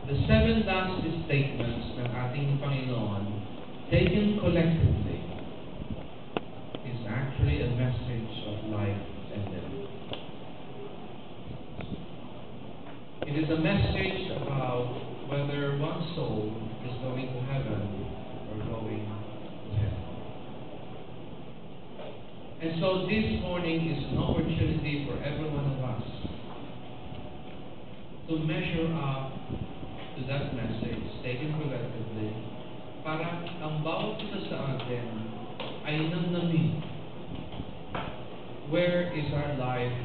The 7 last statements ng ating Panginoon, taken collectively, is actually a message of life and death. It is a message about whether one soul is going to heaven or going to hell. And so this morning is an opportunity for every one of us to measure up to that message taken collectively, para ang bawat isa sa atin ay namnamin, where is our life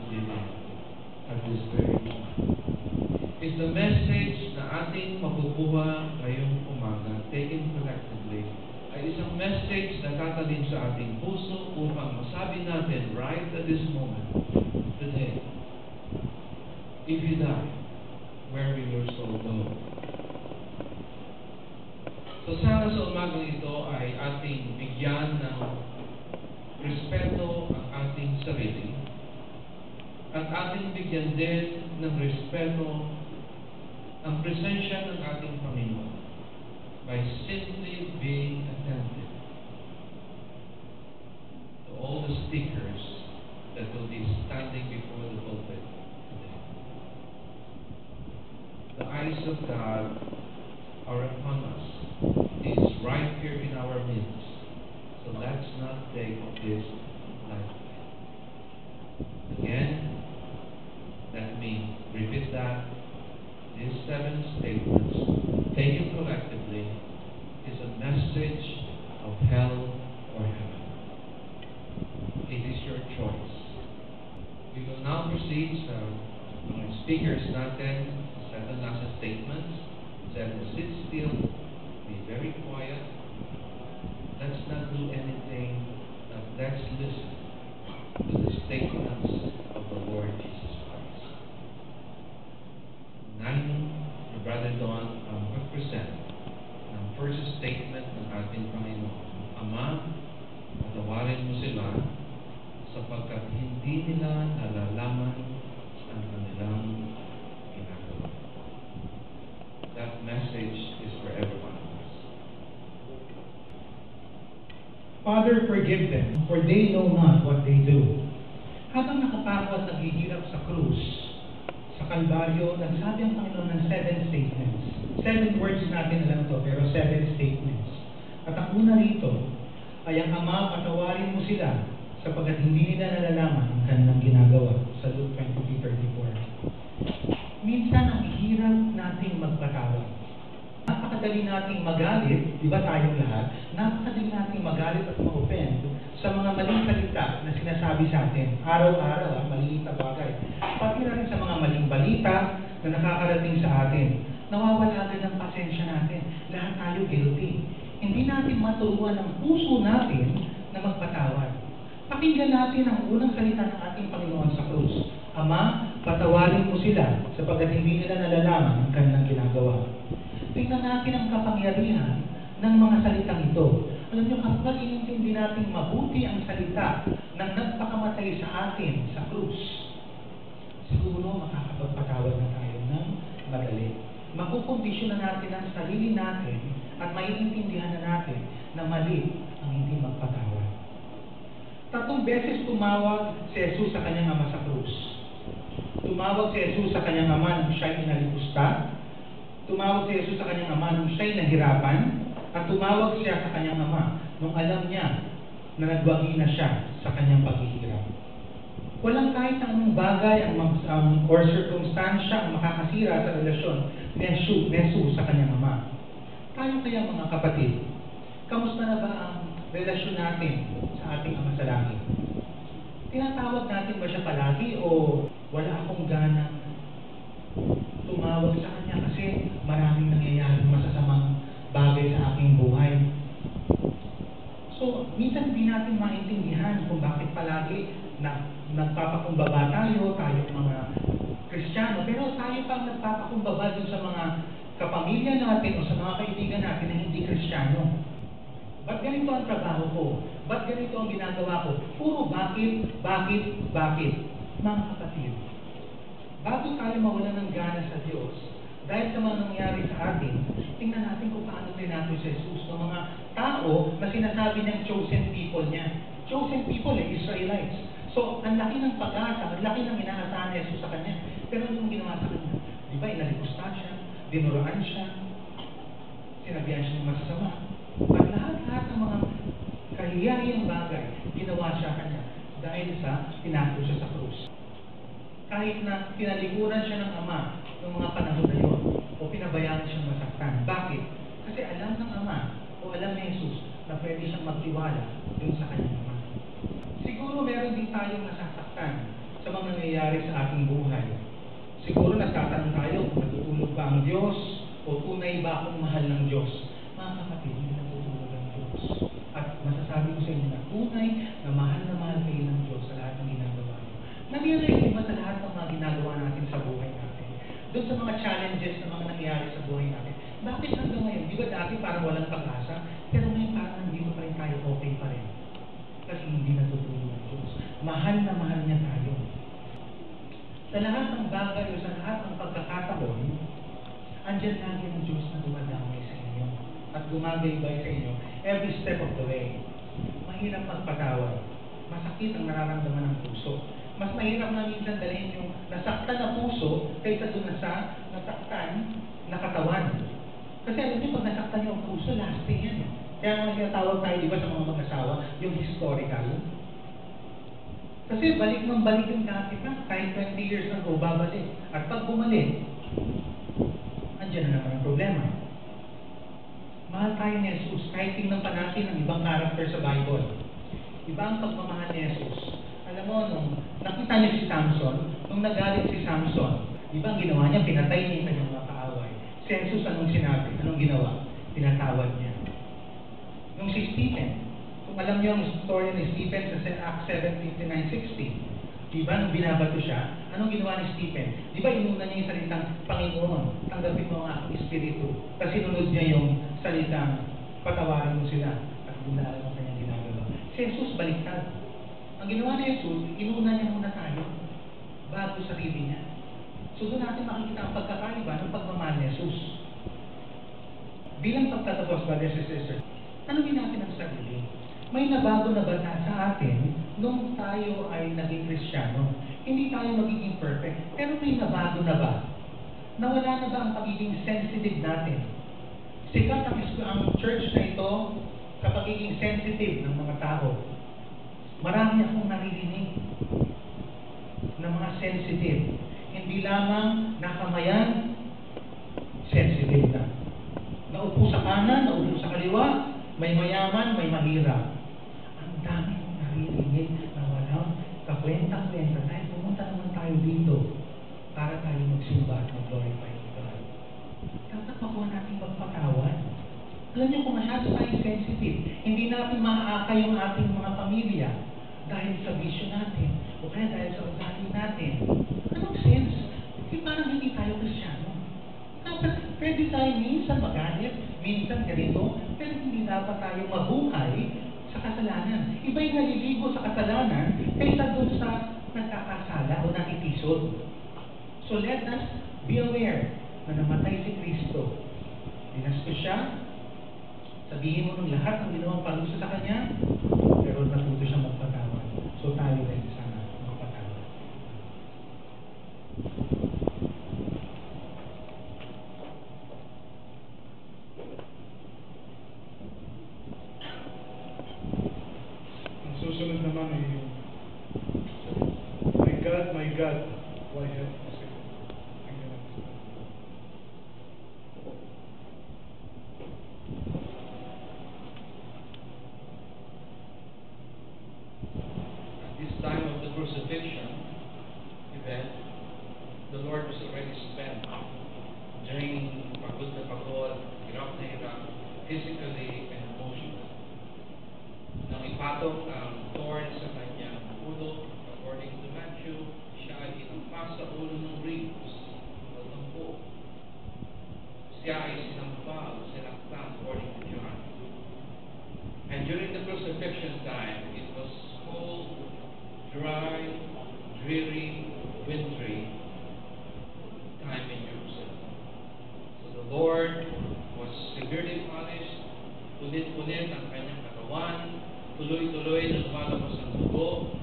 living at this very moment? Is the message na ating makukuha ngayong umaga, taken collectively, ay isang message na tatalin sa ating puso upang masabi natin right at this moment, today, if you die, where will your soul go? So sana sa umagang ito ay ating bigyan ng respeto ang ating sarili at ating bigyan din ng respeto ang presensya ng ating Panginoon by simply being attentive to all the speakers that will be standing before the pulpit today. The eyes of God are upon us. He is right here in our midst. So let's not take this lightly. Again, let me repeat that. These 7 statements, taken collectively, is a message of hell or heaven. It is your choice. We will now proceed sa mga speakers natin, 7 last statements. 7, sit still, be very quiet. Let's not do anything, but let's listen to the statements of the Lord Jesus Christ. 9, ni Brother Don ang mag-present ng first statement ng ating Panginoon. Ama, patawarin mo sila sapagkat hindi nila nalalaman ang kanilang ginagawa. That message is for everyone of us. Father, forgive them, for they know not what they do. Habang nakapako at naghihirap sa krus, sa Kalbaryo, nagsabi ang Panginoon ng 7 statements. 7 words natin alam to, pero 7 statements. At ang una rito ay ang Ama, patawarin mo sila sapagkat hindi nila nalalaman ang kanilang ginagawa sa Luke 23:34. Minsan ang hirap nating magpatawad. Napakadali nating magalit, di ba tayong lahat? Napakadali nating magalit at ma-offend sa mga maling salita na sinasabi sa atin. Araw-araw, maliliit na bagay. Pati na rin sa mga maling balita na nakakarating sa atin. Nawawala din ang pasensya natin. Lahat tayo guilty. Hindi natin maturuan ang puso natin na magpatawad. Pakinggan natin ang unang salita ng ating Panginoon sa krus. Ama, patawarin mo sila sapagkat hindi nila nalalaman ang kanilang ginagawa. Tingnan natin ang kapangyarihan ng mga salitang ito. Alam niyo, kapag inintindi natin mabuti ang salita ng nagpakamatay sa atin sa krus, siguro makakapagpatawad na tayo ng madali. Makukondisyon na natin ang sarili natin at maiintindihan na natin na mali ang hindi magpatawad. 3 beses tumawag si Jesus sa kanyang ama sa krus. Tumawag si Jesus sa kanyang ama nung siya'y inalipusta. Tumawag si Jesus sa kanyang ama nung siya'y nahirapan. At tumawag siya sa kanyang ama nung alam niya na nagwagi na siya sa kanyang paghihirap. Walang kahit anong bagay or circumstansya ang makakasira sa relasyon ni Jesus sa kanyang ama. Tayo kaya mga kapatid, kamusta na ba ang relasyon natin sa ating Ama sa Langit? Tinatawag natin ba siya palagi o wala akong gana tumawag sa kanya kasi maraming nangyayaring masasamang bagay sa aking buhay? So, minsan hindi natin maintindihan kung bakit palagi nagpapakumbaba tayo mga Kristiyano, pero tayo pang nagpapakumbaba dun sa mga kapamilya natin o sa mga kaibigan natin na hindi Kristiyano. Ba't ganito ang trabaho ko? Ba't ganito ang ginagawa ko? Puro bakit? Mga kapatid, bago tayo mawala ng gana sa Diyos, Dahil sa mga nangyari sa atin, tingnan natin kung paano trinato si Jesus ng mga tao na sinasabi niyang chosen people niya. Chosen people Israelites. So, ang laki ng pag-asa, ang laki ng inaasahan ni Jesus sa kanya. Pero anong ginawa sa kanya? Di ba, inalipusta siya, dinuraan siya, sinabihan siya ng masasama. At lahat-lahat ng mga kahiyahiyang bagay, ginawa siya kanya dahil sa tinato siya sa krus. Kahit na pinalikuran siya ng Ama ng mga panahon na yun, o pinabayaan siyang masaktan. Bakit? Kasi alam ng Ama, o alam ni Jesus, na pwede siyang magtiwala dun sa kanyang Ama. Siguro meron din tayong nasasaktan sa mga nangyayari sa ating buhay. Siguro nagtatanong tayo kung natutulog ba ang Diyos, o tunay ba akong mahal ng Diyos. Mga kapatid, hindi natutulog ang Diyos. At masasabi ko sa inyo na tunay na mahal kayo ng Diyos sa lahat ng ginagawa niyo. Nag-realize ba sa lahat ng mga ginagawa natin sa buhay natin? Doon sa mga challenges na mga nangyayari sa buhay natin. Bakit hanggang ngayon? Di ba dati parang walang pag-asa? Pero ngayon parang hindi pa rin tayo okay pa rin. Kasi hindi natutulog ang Diyos. Mahal na mahal niya tayo. Sa lahat ng bagay o sa lahat ng pagkakataon, andyan lagi ang Diyos na dumadamay sa inyo at gumagaybay sa inyo every step of the way. Mahirap magpatawad. Masakit ang nararamdaman ng puso. Mas mahirap na minsan dalhin yung nasaktan na puso kaysa doon na sa nasaktan na katawan. Kasi alam niyo, pag nasaktan yung puso, lasting yan. Kaya nga tinatawag tayo, di ba, sa mga mag-asawa, yung historical. Kasi balik ng balik yung dati pa, kahit 20 years ago, babalik. At pag bumalik, andyan na naman ang problema. Mahal tayo ni Jesus, kahit tingnan pa natin ang ibang character sa Bible. Iba ang pagmamahal ni Jesus. Alam mo, nung nakita niya si Samson, nung nagalit si Samson, iba ang ginawa niya, pinatay niya yung kanyang mga kaaway. Si Jesus, anong sinabi? Anong ginawa? Pinatawad niya. Nung si Stephen, kung alam niyo ang story ni Stephen sa Acts 7:59-60, diba, nung binabato siya, anong ginawa ni Stephen? Diba, inuna niya yung salitang Panginoon, tanggapin mo ang aking espiritu. Kasi sinunod niya yung salitang patawarin mo sila at binalaan mo kanyang ginagawa. Si Jesus, baliktad. Ang ginawa ni Jesus, inuna niya muna tayo bago sarili niya. So doon natin makikita ang pagkakaiba ng pagmamahal ni Jesus. Bilang pagtatapos, brothers and sisters, tanungin natin ang sarili. May nabago na ba sa atin nung tayo ay naging Kristiyano? Hindi tayo magiging perfect, pero may nabago na ba? Nawala na ba ang pagiging sensitive natin? Sikat ang church na ito sa pagiging sensitive ng mga tao. Marami akong naririnig ng mga sensitive. Hindi lamang nakamayan, sensitive na. Naupo sa kanan, naupo sa kaliwa, may mayaman, may mahirap. Ang dami kong naririnig na walang kakwenta-kwenta dahil pumunta naman tayo dito para tayo magsimba at mag-glorify God. Dapat makuha natin magpatawad. Alam niyo, kung masyado tayong sensitive, hindi natin maaakay yung ating mga pamilya dahil sa vision natin o kaya dahil sa ugali natin. Anong sense? Kasi parang hindi tayo Kristiyano. Dapat pwede tayo minsan magalit, minsan ganito, pero hindi dapat tayo mabuhay sa kasalanan. Iba yung naliligo sa kasalanan kaysa doon sa nagkakasala o nakitisod. So let us be aware na namatay si Kristo. Dinastos siya, sabihin mo nung lahat ng ginawang parusa sa Kanya, pero natuto siya magpatawad. So tayo rin sana magpatawad. Ang susunod naman ay My God, why have you forsaken me? At this time of the crucifixion event, the Lord was already spent, draining, pagod na pagod, hirap na hirap, physically and emotionally. Nang ipatong ang thorn sa kanyang ulo, according to Matthew, siya ay inampas sa ulo ng ribs o ng buhok. Siya ay sinampal, sinaktan, according to John. And during the crucifixion time, it was cold, dry, dreary, wintry time in Jerusalem. Lord was severely punished, punit-punit ang kanyang katawan, tuloy-tuloy na lumalabas ang dugo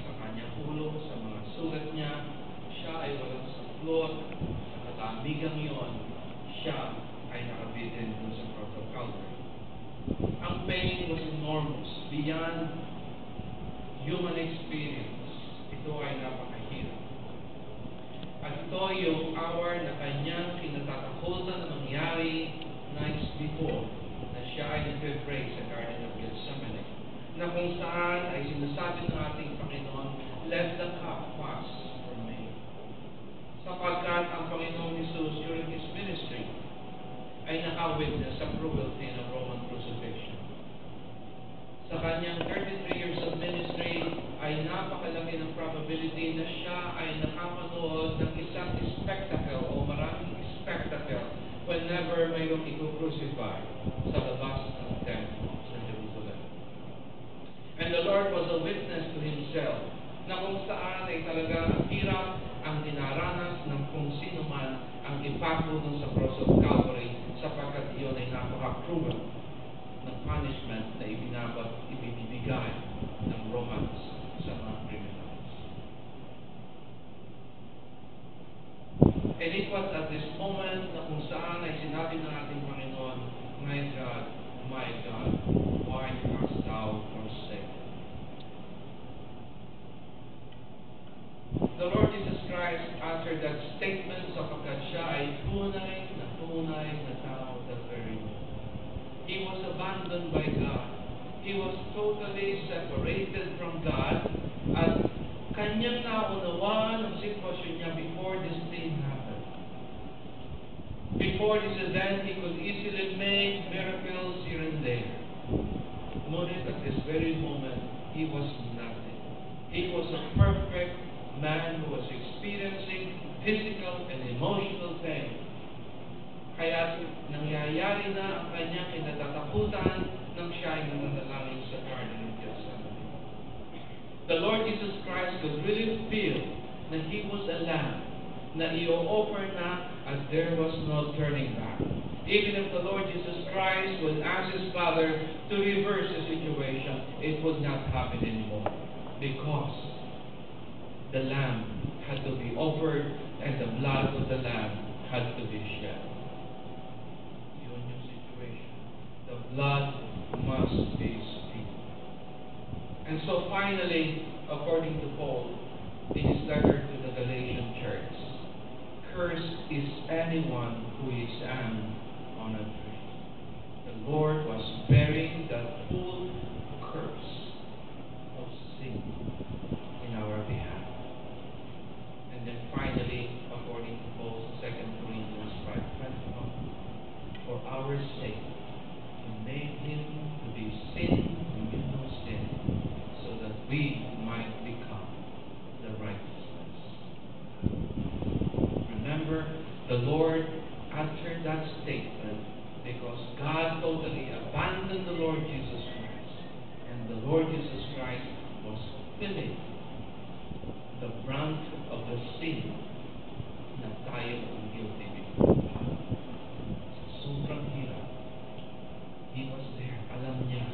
sa kanyang ulo, sa mga sugat niya. Siya ay walang saklot, sa katamigang iyon, siya ay nakabitin doon sa cross of Calvary. Ang pain was enormous, beyond human experience. Ito ay napakahirap. At ito yung hour na kanyang kinatatakutan na mangyari nights before na siya ay nagpe-pray sa Garden of Gethsemane, na kung saan ay sinasabi ng ating Panginoon, let the cup pass from me. Sapagkat ang Panginoong Jesus during His ministry ay naka-witness sa cruelty ng Roman crucifixion. Sa kanyang 33 years of ministry ay napakalaki ng probability na siya ay nakapanood ng isang spectacle o maraming spectacle whenever mayroong i-crucify sa labas ng temple sa Jerusalem. And the Lord was a witness to Himself na kung saan ay talaga ang hirap ang dinaranas ng kung sino man ang ipako dun sa cross of Calvary, sapagkat iyon ay napaka-cruel ng punishment na ibinibigay ng Romans sa mga criminals. And it was at this moment na kung saan ay sinabi ng ating Panginoon, my God, why hast thou forsaken? The Lord Jesus Christ answered that statement sapagkat siya ay tunay na tao that very moment. He was abandoned by God. He was totally separated from God. At kanyang naunawaan ang sitwasyon niya before this thing happened. Before this event, he could easily make miracles here and there. Ngunit at this very moment, he was nothing. He was a perfect man who was experiencing physical and emotional pain. Kaya nangyayari na ang kanyang kinatatakutan nang siya ay nananalangin sa Garden of Gethsemane. The Lord Jesus Christ could really feel that He was a lamb na i-offer na as there was no turning back. Even if the Lord Jesus Christ would ask His Father to reverse the situation, it would not happen anymore, because the lamb had to be offered and the blood of the lamb had to be shed. The blood must be spilled. And so finally, according to Paul, in his letter to the Galatian church, cursed is anyone who is hanged on a tree. The Lord was bearing the full curse of sin in our behalf. And then finally, according to Paul's 2 Corinthians 5:21, for our sake, made Him to be sin who knew no sin, so that we might become the righteousness. Remember, the Lord uttered that statement because God totally abandoned the Lord Jesus Christ, and the Lord Jesus Christ was feeling the brunt of the sin na tayo ang guilty before God. Sobrang hirap. He was there. Alam niya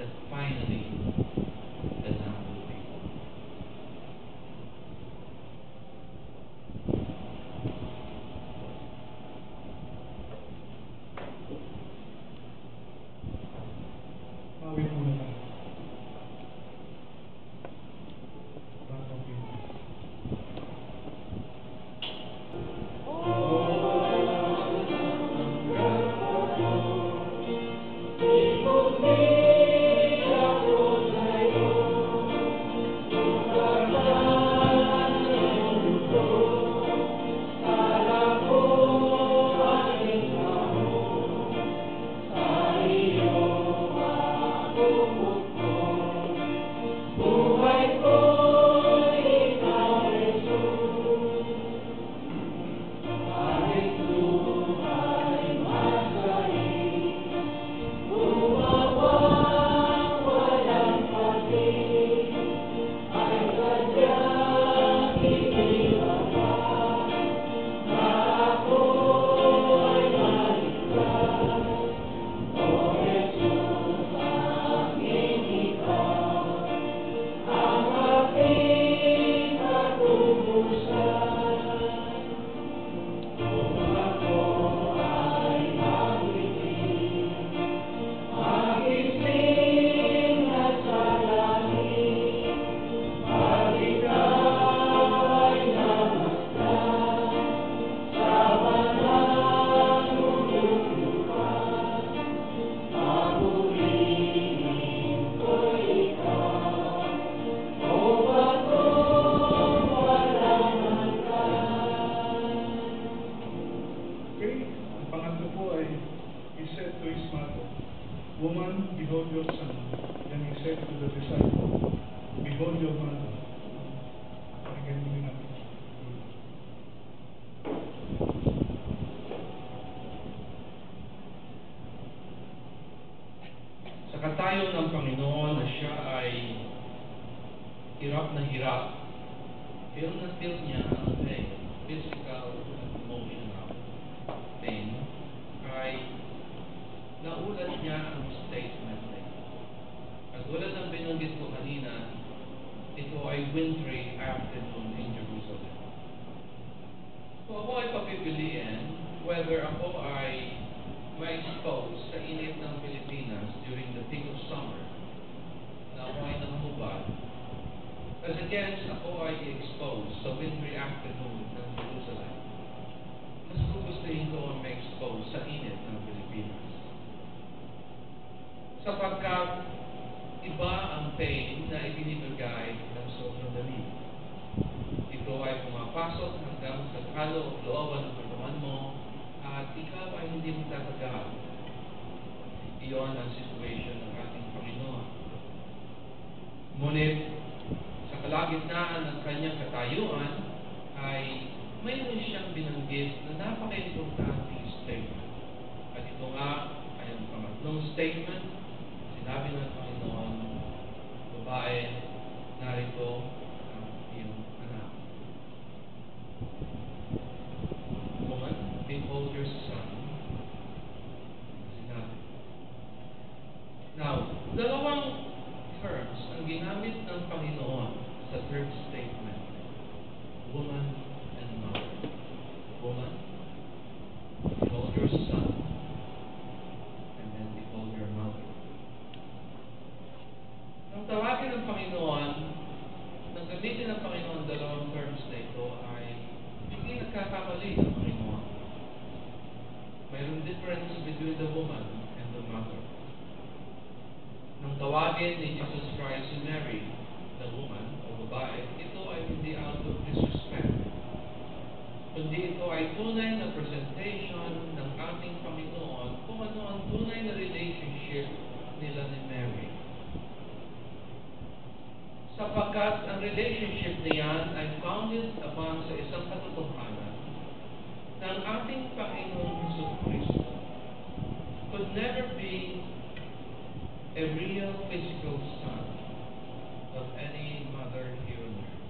that finally the Lamb will be born. Pawit muna tayo. Back of you. Woman, behold your son. Then he said to the disciple, behold your mother. Pakinggan mo natin. Sa katayo ng Panginoon na siya ay hirap na hirap, feel na feel niya ang pain, physical and emotional pain, ay naulat niya ang statement na ito. Katulad ng binanggit ko kanina, ito ay wintry afternoon in Jerusalem. Kung ako ay papipiliin, whether ako ay ma-expose sa init ng Pilipinas during the peak of summer, na ako ay nanghubad, as against ako ay exposed sa wintry afternoon ng Jerusalem, mas gugustuhin ko ang ma-expose sa init ng Pilipinas. Sapagkat iba ang pain na ibinibigay ng sobrang lamig. Ito ay pumapasok hanggang sa kaloob-looban ng katawan mo at ikaw ay hindi magtatagal. Iyon ang situation ng ating Panginoon. Ngunit sa kalagitnaan ng kanyang katayuan ay mayroon siyang binanggit na napaka-importante statement. At ito nga ay ang pangatlong statement. Sinabi ng Panginoon, babae, narito ang iyong anak. Woman, behold your son. Sinabi. Now, dalawang terms ang ginamit ng Panginoon sa third statement. Woman and mother. Woman, behold your son. And then behold your mother. Nang tawagin ng Panginoon, nang gamitin ng Panginoon dalawang terms na ito ay hindi nagkakamali ng Panginoon. Mayroong difference between the woman and the mother. Nang tawagin ni Jesus Christ si Mary, the woman o babae, ito ay hindi out of disrespect. Kundi ito ay tunay na presentation ng ating Panginoon kung ano ang tunay na relationship nila ni Mary. Sapagkat ang relationship niyan ay founded upon sa isang katotohanan na ang ating Panginoong Jesucristo could never be a real physical son of any mother here on earth.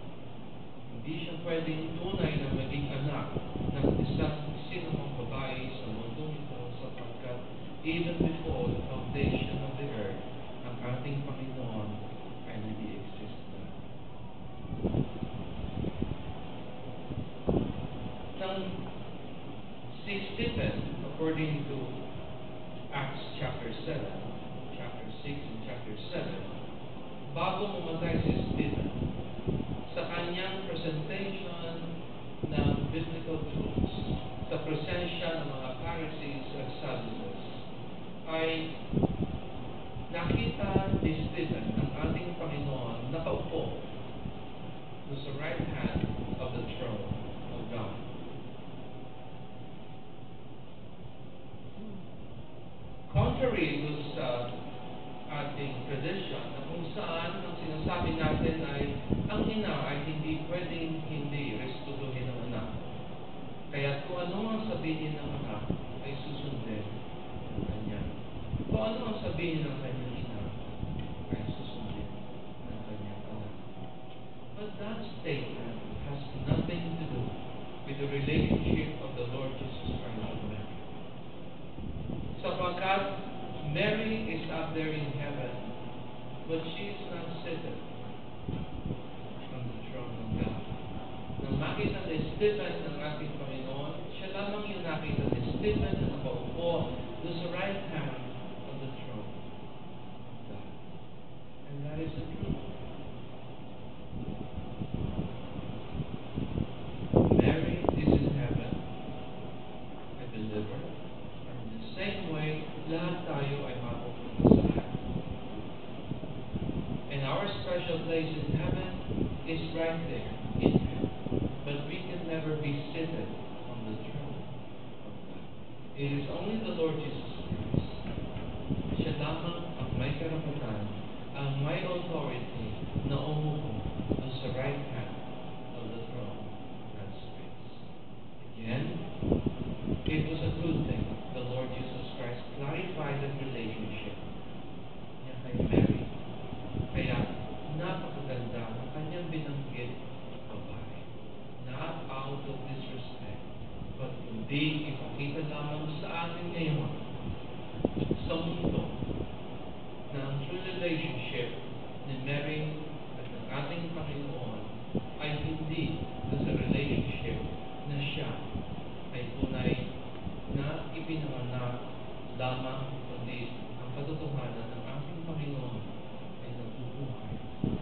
Hindi siya pwedeng tunay na maging anak ng isang sinumang babae sa mundong ito sapagkat even before the foundation of the earth, ang ating Panginoon ay nag-i-exist na. Nang si Stephen, according to Acts chapter 7, chapter 6 and chapter 7, bago mamatay si Stephen, sa kanyang presentation ng biblical truths, sa presensya ng mga Pharisees at Sadducees, ay nakita ni Stephen ang ating Panginoon nakaupo sa right hand of the throne of God. Contrary to sa ating tradition na kung saan ang sinasabi natin ay ang ina ay hindi pwedeng hindi restituhin ng anak. Kaya kung ano ang sabihin ng anak ay susundin ng kanya. Kung ano ang sabihin ng kanyang ina ay susundin ng kanyang anak. But that statement has nothing to do with the relationship of the Lord Jesus Christ with Mary. Sapagkat Mary is up there in heaven, but she is not seated on the throne of God. Nang makita ni Stephen ng ating Panginoon, siya lamang yung nakita ni Stephen na nakaupo doon sa right hand of the throne of God. And that is the truth. Mary is in heaven, a believer. And in the same way, lahat tayo ay mapupunta sa heaven. And our special place in heaven is right there in heaven. But we can never be seated on the throne of God. It is only the Lord Jesus Christ. Siya lamang ang may karapatan, ang may authority na umupo sa right hand of the throne. That's grace. Again, it was a good thing the Lord Jesus Christ clarified the relationship niya kay Mary. Kaya napakaganda ng kanyang binanggit na babae. Not out of disrespect, but kundi ipakita lamang sa atin ngayon sa mundo na ang true relationship ni Mary at ng ating Panginoon ay hindi sa relationship na siya ay tunay na ipinanganak lamang, kundi ang katotohanan ng ating Panginoon ay nabubuhay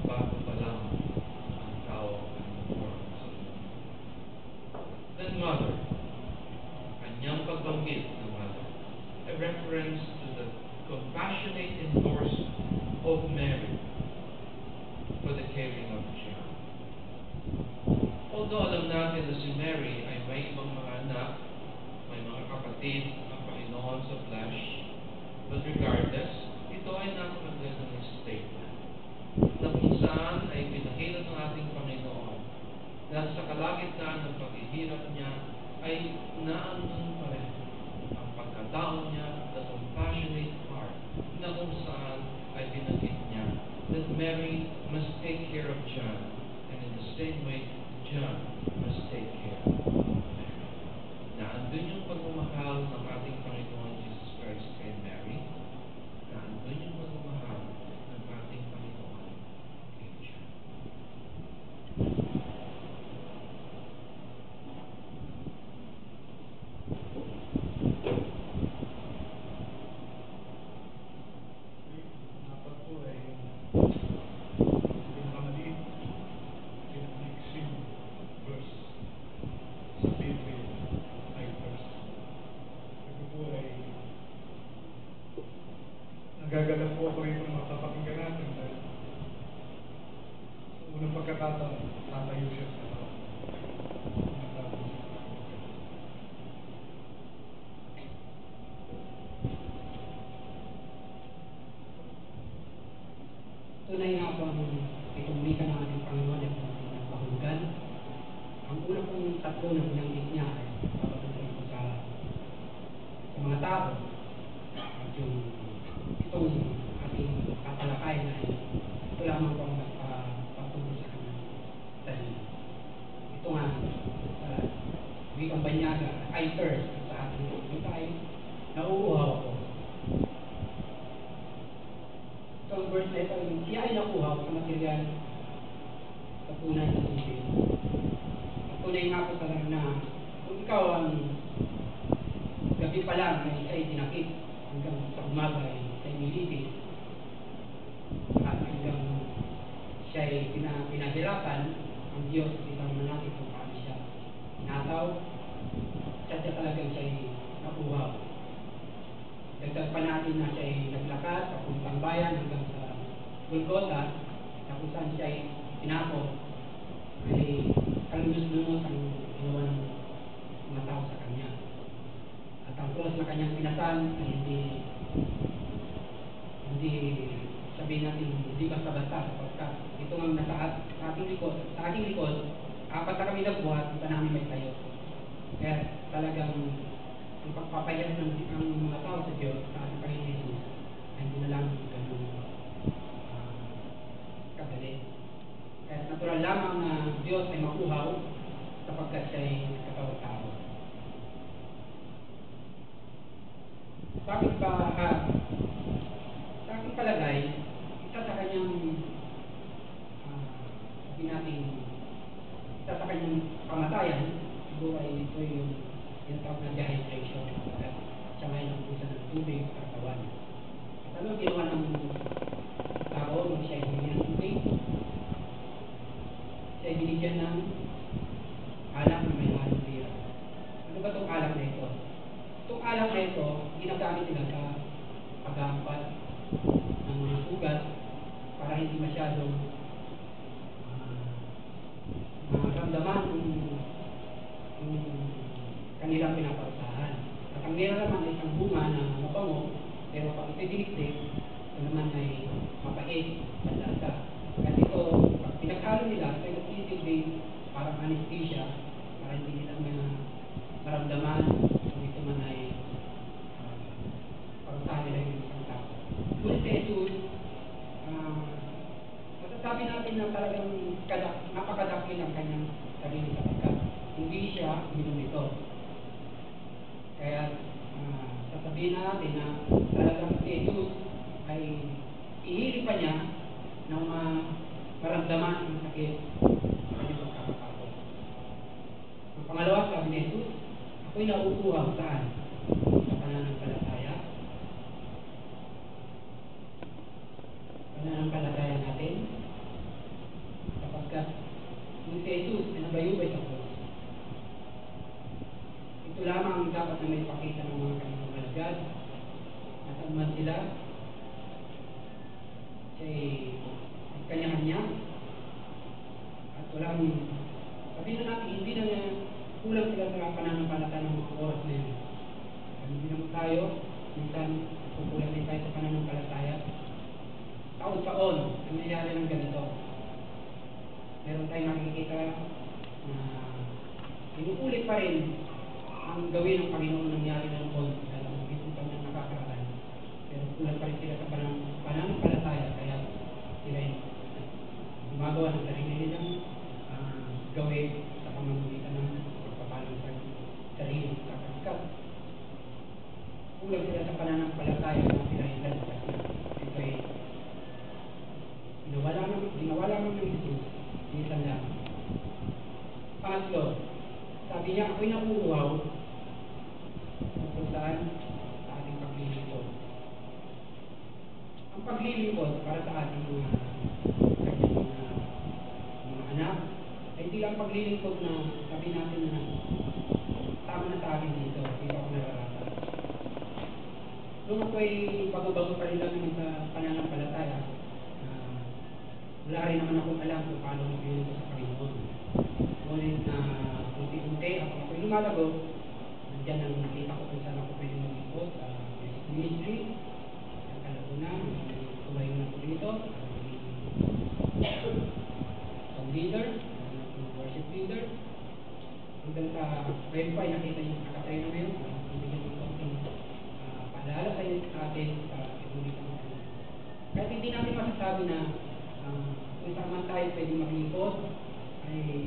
bago pa lamang ang tao ay nabubuhay sa mundo. Then mother, kanyang pagbanggit ng mother, a reference to the compassionate endorsement of Mary for the caring of John. Although alam natin na si Mary ay may ibang mga anak, may mga kapatid ang Panginoon sa flesh, but regardless, ito ay napakagandang statement na kung saan ay pinakita ng ating Panginoon na sa kalagitnaan ng paghihirap niya ay naandun pa rin ang pagkatao niya, the compassionate heart, na kung saan ay binanggit niya that Mary must take care of John, and in the same way, John must take care of Mary. Naandun yung pagmamahal ng ating Panginoon Jesus Christ kay Mary, naandun yung pagmamahal ng ating Panginoon kay John. Dapat po ay pinakamaliit, pinakamaiksim verse sa Biblia ay verse. Ito po ay nagagalak po ako rito ng makapakinggan natin dahil sa unang pagkakataon, tatayo siya sa Tunay nga po ang itong wika ng ating Panginoon at ating nagpahulugan. Ang una pong tatlo na binanggit niya ay papatuloy po sa mga tao. At yung itong ating katalakayan ay ito lamang po ang nagpapatuloy sa kanyang sarili. Ito nga, wikang banyaga, I thirst sa ating wika ay nauuhaw ako. Ang verse na ito, siya ay nakuha sa material sa tunay na tubig. At tunay nga po talaga na kung ikaw ang gabi pa lang ay siya ay dinakit hanggang sa umaga ay siya ay nilitis at hanggang siya ay pinahirapan ang Diyos at itang manakit kung paano siya inataw, siya talagang siya ay nakuha. Dagdag pa natin na siya ay naglakad papuntang bayan hanggang sa Golgotha, na kung saan siya ay pinako, ay kalumos-lumos ang ginawa ng mga tao sa kanya. At ang cross na kanyang pinatan ay hindi sabihin natin, hindi basta-basta, sapagkat ito ang nasa ating likod, apat na kami nagbuhat, isa namin may tayo. Kaya talagang ang pagpapayag ng mga tao sa Diyos sa ating Panginoon Jesus ay hindi na lang ganun kadali. Kaya natural lamang na Diyos ay makuhaw sapagkat siya ay katawag-tao. Sa aking palagay, isa sa kanyang isa sa kanyang kamatayan, siguro ay ito yung tawag na dehydration. Siya ngayon ang pusa ng tubig sa katawan. At ano ginawa ng tao nung siya hinigyan ng tubig? Siya binigyan ng alak na may halong bira. Ano ba itong alak na ito? Itong alak na ito, ginagamit nila sa pag-aampat ng mga sugat para hindi masyadong maramdaman yung kanilang pinaparusahan. At ang meron naman ay isang bunga na mabango, pero pag itidinikdik, ito naman ay mapait, malasa. Kasi ito, pag pinaghalo nila, ito ay nagsisilbing parang anesthesia, para hindi nila maramdaman kung ito man ay parusahan nila yung isang tao. Ngunit si Jesus, masasabi natin na talagang napakadakil ang kanyang sarili sapagkat hindi siya uminom ito. Kaya sasabihin natin na talagang si Jesus ay ihili pa niya na maramdaman ang sakit sa kanyang pagkakapako. Ang pangalawa, sabi ni Jesus, ako'y nauuhaw saan? Sa pananampalataya. Pananampalataya natin sapagkat kung si Jesus ay nabayubay sa krus, ito lamang ang dapat na may pakita ng mga kanyang malagad at saan man sila siya kanya-kanya at walang sabihin na natin hindi na kulang sila sa pananampalataya ng mga oras na yun. Hindi naman tayo minsan kukulang din tayo sa pananampalataya. Taon-taon ang nangyayari ng ganito. Meron tayong nakikita na inuulit pa rin ang gawin ng Panginoon nangyari na noon dahil ang isang pa niya nakakaraan. Pero kulang pa rin sila sa pananampalataya kaya sila gumagawa ng sarili nilang gawin sa pamamagitan ng pagpapalang sa sarili kapagkat kulang sila sa pananampalataya na sila yung lalabas na ito ay Ginawala naman ng Jesus, minsan lang. Pangatlo, sabi niya, ako'y nauuhaw kung saan sa ating paglilingkod. Ang paglilingkod para sa ating mga anak, ay hindi lang paglilingkod na sabi natin na tama na sa akin dito, dito ako nararapat. Nung ako'y bago-bago pa rin lang naman sa pananampalataya, wala rin naman akong alam kung paano mag-iwan ko sa Panginoon. Ngunit unti-unti, ako'y lumalago, nandiyan ang nakita ko kung saan ako pwede mag-ikot sa basic ministry, ang Kalabuna, tumayo na ko dito, ang leader, ang worship leader, hanggang sa ngayon pa, nakita yung nakatayo na ngayon, ibigyan ng konting paalala sa atin sa ibulitan ng Panginoon. Kahit hindi namin masasabi na kung saan man tayo pwede makikot, ay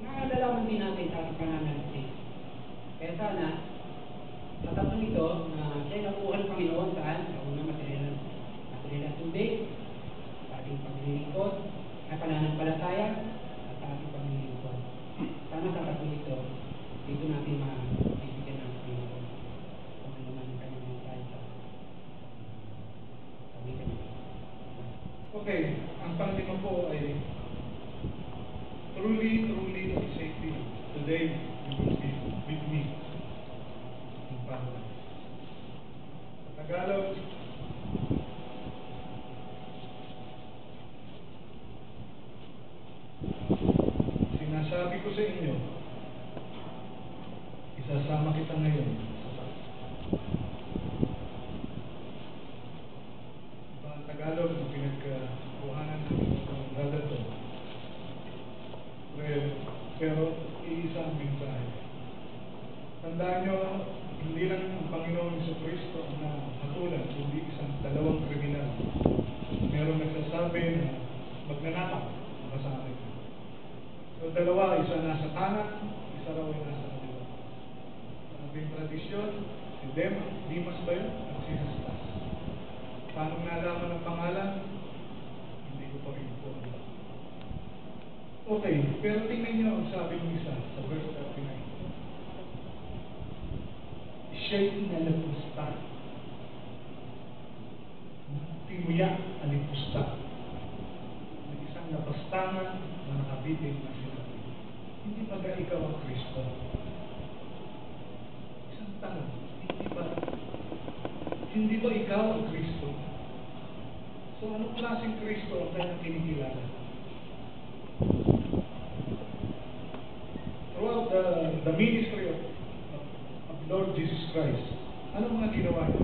naalalaman din natin sa ating pananalitis. Kaya sana, sa tatlong ito, na siya'y nakuha ng Panginoon saan? Sa unang materialang tubig, sa ating paglilingkod, ay pananampalataya, at sa ating paglilingkod. Sana sa tatlong ito, dito natin mabibigyan ng Panginoon. Kung ano man ang kanyang mga tayo sa pagitan nito. Okay, ang panglima po ay truly I say to you, today you will be with me in paradise. Sa Tagalog, sinasabi ko sa inyo, isasama kita ngayon sa pagkakas. Ang Tagalog, ang pinagkuhanan natin ng brother to. Pero iisa ang mensahe. Tandaan nyo, hindi lang ang Panginoong Jesucristo na hatulan, kundi isang dalawang kriminal. Merong nagsasabi na magnanakaw ang kasama ito. So dalawa, isa nasa kanan, isa raw ay nasa kaliwa. Sa ating tradisyon, si Dimas ba yun? At si Justas. Paano nalaman ang pangalan? Hindi ko pa rin po alam. Okay, pero tingnan niyo ang sabi ng isa sa verse 39. Siya'y inalapusta. Tinuya, alipusta. Ng isang napastangan na nakabitin na sinabi. Hindi ba ikaw ang Kristo? Isang tanong, hindi ba ikaw ang Kristo? So anong klaseng Kristo ang kanyang kinikilala? Throughout the ministry of Lord Jesus Christ, ano mga ginawa niya?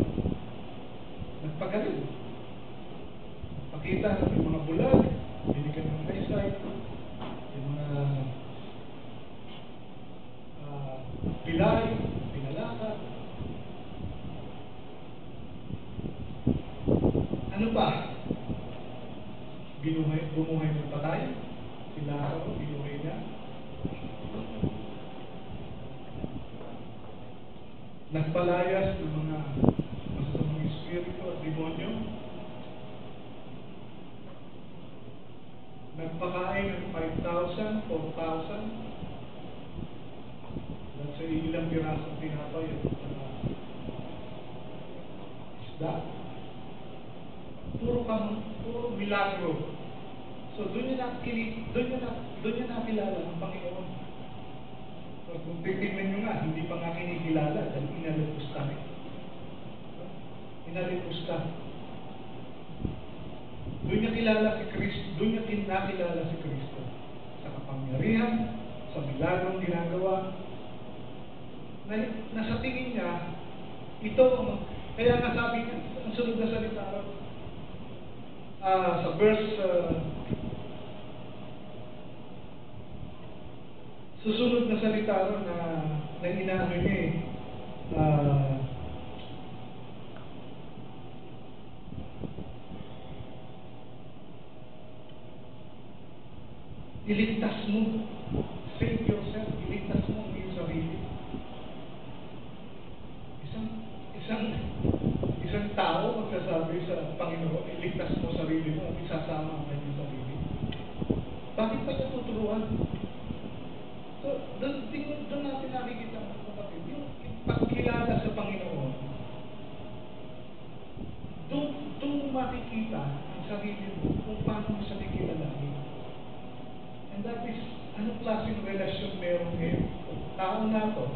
nagpagaling. Pakita ng yung mga bulag, binigyan ng eyesight, yung mga pilay, pinalakad. Ano pa? Bumuhay ng patay. Sila ako, binuhay niya. Nagpalayas ng mga masasamang espiritu at demonyo. Nagpakain ng 5,000, 4,000. At sa ilang pirasong tinapay at isda. Puro milagro. So doon niya nakilala ang Panginoon. So kung titignan nyo nga, hindi pa nga kinikilala dahil inalipos kami. Inalipos ka. Doon niya kilala si Kristo, doon niya nakilala si Kristo. Sa kapangyarihan, sa milagrong ginagawa, na sa tingin niya, ito ang, kaya nga sabi niya, ang sunod na salita sa verse, susunod na salita na inaano niya iligtas mo, save yourself, iligtas mo ang iyong sarili. Isang tao magsasabi sa Panginoon, iligtas mo sarili mo at isasama ang kanyang sarili. Bakit pa niya tuturuan? So, doon natin nakikita mga kapatid, yung pagkilala sa Panginoon, doon makikita ang sarili mo kung paano mo siya nakikilalahin. And that is, anong klaseng relasyon meron ngayon? Tao na to,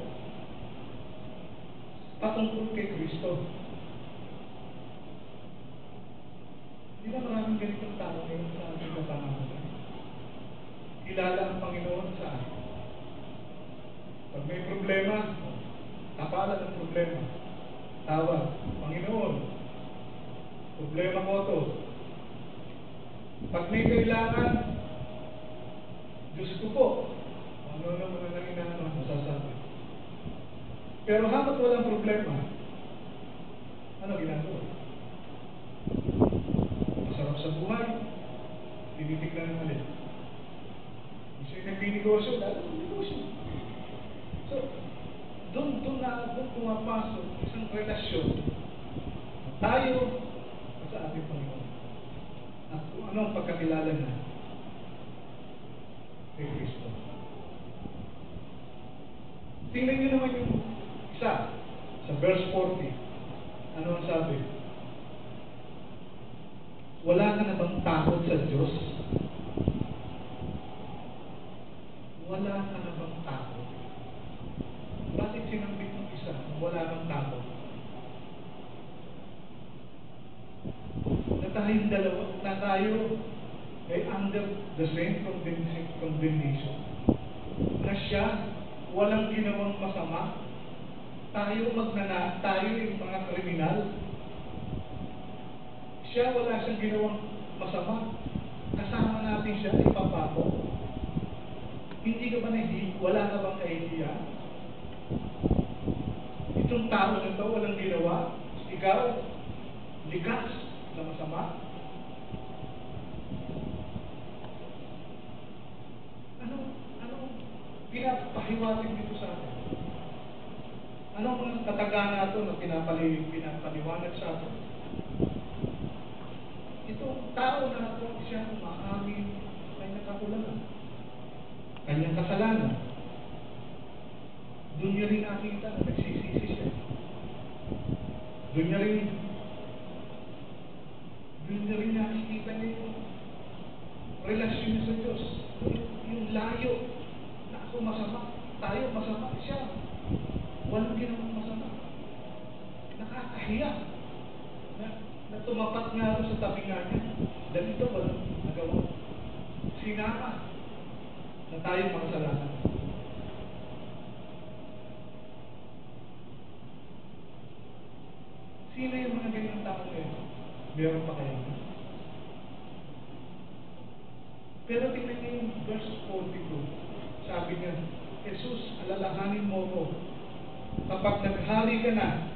patungkol kay Kristo. Hindi na maraming ganitong tao ngayon sa ating kapangalan. Kilala ang Panginoon sa atin. Pag may problema, kapalan ng problema. Tawag, Panginoon, problema ko to. Pag may kailangan, Diyos ko po, ano naman ang inaano, masasabi. Pero habang walang problema, ano ginagawa? Masarap sa buhay, tinitignan ng alin. Gusto yung nagbinegosyo, dahil nagbinegosyo. So, doon pumapasok isang relasyon tayo sa ating Panginoon. At kung ano ang pagkakilala na kay Kristo. Tingnan nyo naman yung isa sa verse 40. Ano ang sabi? Wala ka na bang takot sa Diyos? Wala ka na bang takot? Bakit sinambit ng isa wala kang takot? Na tayo ay under the same condemnation. Na siya walang ginawang masama. Tayo yung mga kriminal. Siya wala siyang ginawang masama. Kasama natin siya, ipapako. Hindi ka ba wala ka bang kaibiya? Itong tao na ito, walang ginawa. Ikaw, likas na masama. Ano pinapahiwatig dito sa atin? Ano ang katagana ito na pinapaliwanag sa atin? Itong tao na ito, siya umaamin kanyang kakulangan, kanyang kasalanan. Doon niya rin nakita na nagsisisi siya. Doon niya rin nakikita niya yung relasyon niya sa Diyos. Yung layo na ako masama, tayo masama, siya walang ginawang masama. Nakakahiya na tumapat nga sa tabi nga niya. Dahil ito walang nagawa. Sinama na tayo makasalanan. Sino yung mga ganyang tao ngayon? Meron pa kaya? Pero tingnan niyo yung verse 42. Sabi niya, Jesus, alalahanin mo ko. Kapag naghari ka na,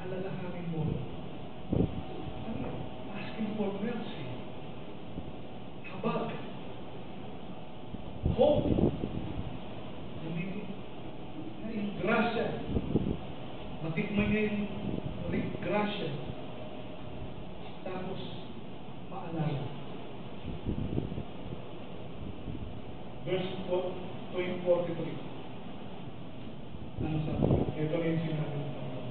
alalahanin mo ko. Ano? Asking for mercy. Habag. Hope. Na yung grasya. Matikman niya yung grasya. Tapos, maalala. Verse 43. Ano sabi? Ito na yung sinabi ng Panginoon.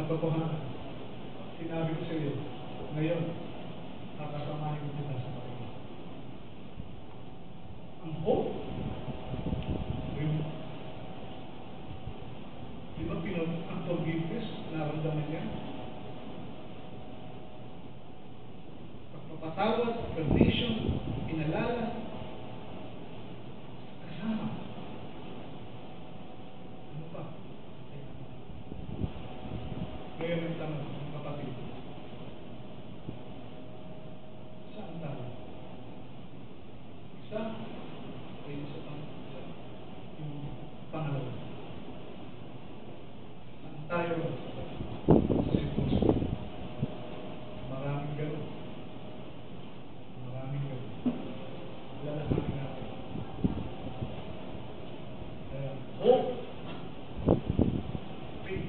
Katotohanan. Sinabi ko sa iyo, ngayon, kakasamahin ko kita sa Panginoon. Ang hope, di ba ang forgiveness, naramdaman niya? Pagpapatawad, permission, inalala, kasama. Ano pa? Ngayon ang tanong, ang kapatid. Saan tayo? Isa? O isa pang isa? Yung pangalawa. Saan tayo? Sa sitwasyon. Maraming gano'n. Lalahanin natin. Hope. Faith.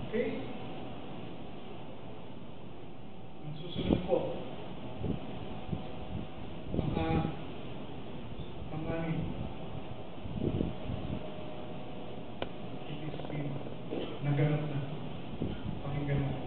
Okay? Ang susunod po, pang-anim. It is been naganap na. Pakinggan natin.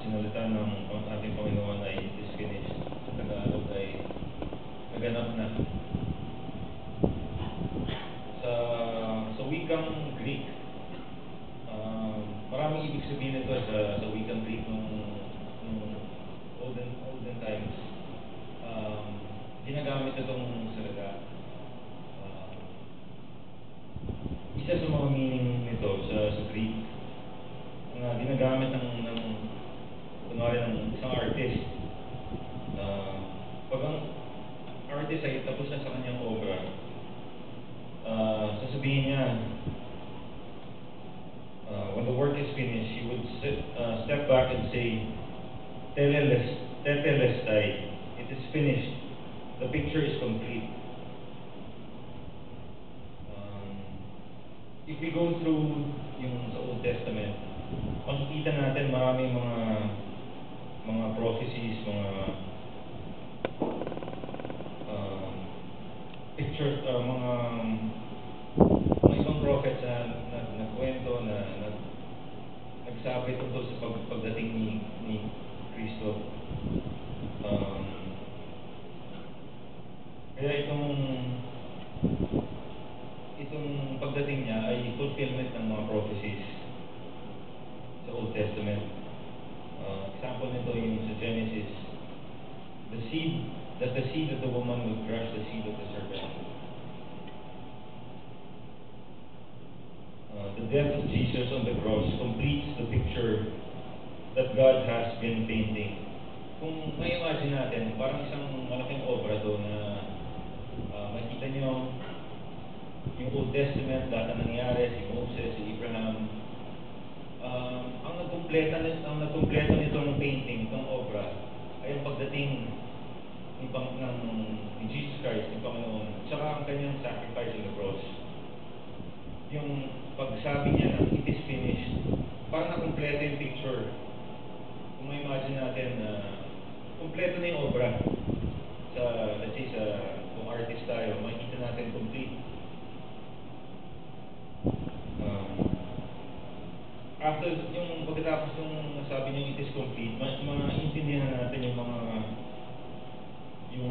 sinalita ng ating Panginoon ay is finished. Sa Tagalog ay naganap na. Sa wikang Greek, maraming ibig sabihin nito sa wikang Greek nung olden times. Ginagamit itong salita isa sa mga meaning nito sa Greek na ginagamit ng kunwari ng isang artist. Pag ang artist ay tapos na sa kanyang obra, sasabihin niya, when the work is finished, he would step back and say, Tetelestai, it is finished, the picture is complete. If we go through yung sa Old Testament, makikita natin maraming mga prophecies, mga pictures, mga ibang prophets na kwento na nagsabi tungkol sa pagdating ni Kristo. Kaya itong pagdating niya ay fulfillment ng mga prophecies sa Old Testament. Example nito yung sa Genesis, the seed of the woman will crush the seed of the serpent. The death of Jesus on the cross completes the picture that God has been painting. Kung may imagine natin, parang isang malaking obra doon na makikita nyo yung Old Testament, lahat na nangyari, si Moses, si Abraham. Ang nagkumpleto nitong painting, itong obra, ay ang pagdating ni Jesus Christ, ni Panginoon, tsaka ang kanyang sacrifice on the cross. Yung pagsabi niya na it is finished, parang nakumpleto yung picture. Kung may imagine natin na kumpleto na yung obra, let's say kung artist tayo, makikita natin complete. After yung pagkatapos yung sabi niya it is complete, maintindihan natin yung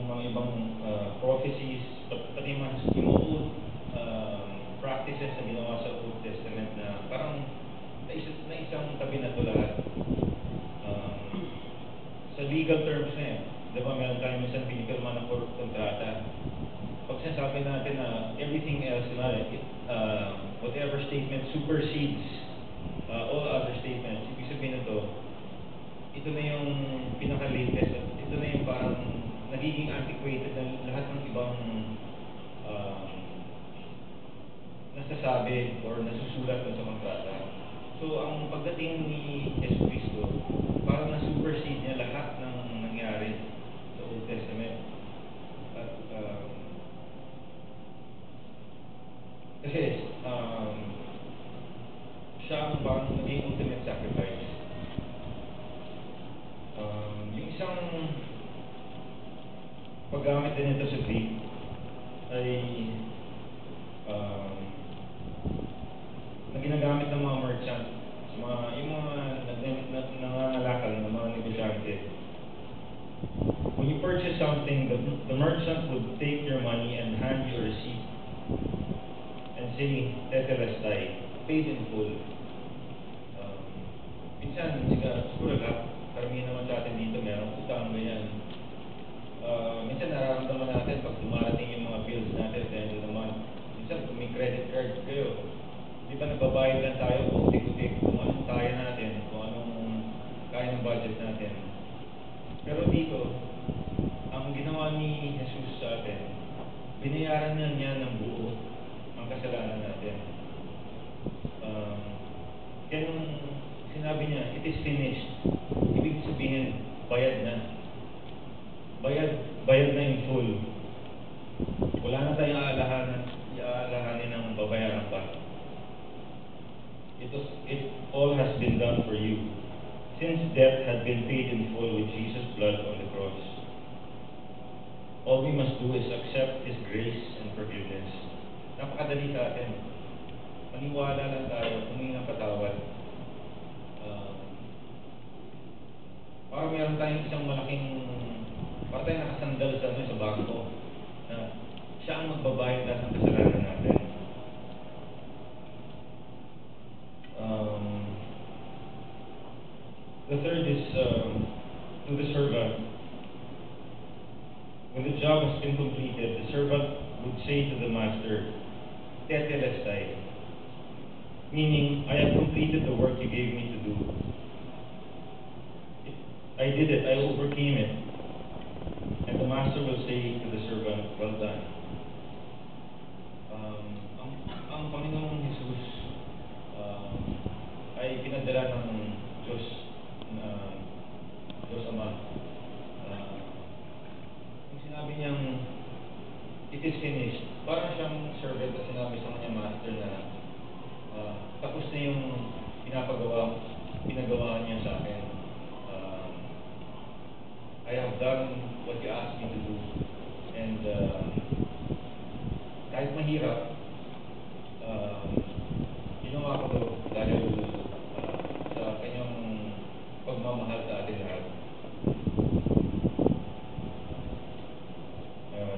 mga ibang prophecies, pati yung old practices na ginawa sa Old Testament na parang isang tabi na ito lahat. Sa legal terms na yan, di ba meron tayong minsan pinipirma ng kontrata. Pag sinasabi natin na everything else, whatever statement supersedes all other statements, ibig sabihin nito, ito na yung pinaka-latest, ito na yung parang nagiging antiquated na lahat ng ibang nasasabi or nasusulat sa kontrata. So, ang pagdating ni Jesus Cristo, parang na-supersede niya lahat ng nangyari sa Old Testament. At, kasi, siya ang parang naging ultimate sacrifice. Yung isang paggamit din ito sa Greek ay na ginagamit ng mga merchant, yung mga nangangalakal ng mga negosyante. When you purchase something, the merchant would take your money and hand you a receipt and say, Tetelestai, paid in full. Minsan, siguro karamihan naman sa atin dito, merong utang ba yan. Minsan nararamdaman natin pag dumarating yung mga bills natin at the end of the month. Minsan, kung may credit card kayo, di ba nagbabayad lang tayo putik-putik kung anong kaya natin, kung anong kaya ng budget natin. Pero dito, ang ginawa ni Jesus sa atin, binayaran niya ng buo ang kasalanan natin. Kaya nung sinabi niya, it is finished, ibig sabihin, bayad na. Bayad na in full. Wala na tayong aalahanin ng babayaran pa. It all has been done for you, since death had been paid in full with Jesus' blood on the cross. All we must do is accept His grace and forgiveness. Napakadali sa atin. Maniwala lang tayo, humingi ng patawad. Parang meron tayong isang parang tayong nakasandal sa bangko na siya ang magbabayad lahat ng kasalanan natin. The third is to the servant. When the job has been completed, the servant would say to the master, Tetelestai, meaning I have completed the work you gave me to do. I did it, I overcame it. And the master will say to the servant, well done. Ang Panginoong Jesus ay pinadala ng Diyos Ama. Yung sinabi niyang, it is finished, parang siyang servant na sinabi sa kanyang master na tapos na yung pinagawa niya sa akin. I have done what you asked me to do. And kahit mahirap, ginawa ko to dahil sa kanyang pagmamahal sa atin lahat.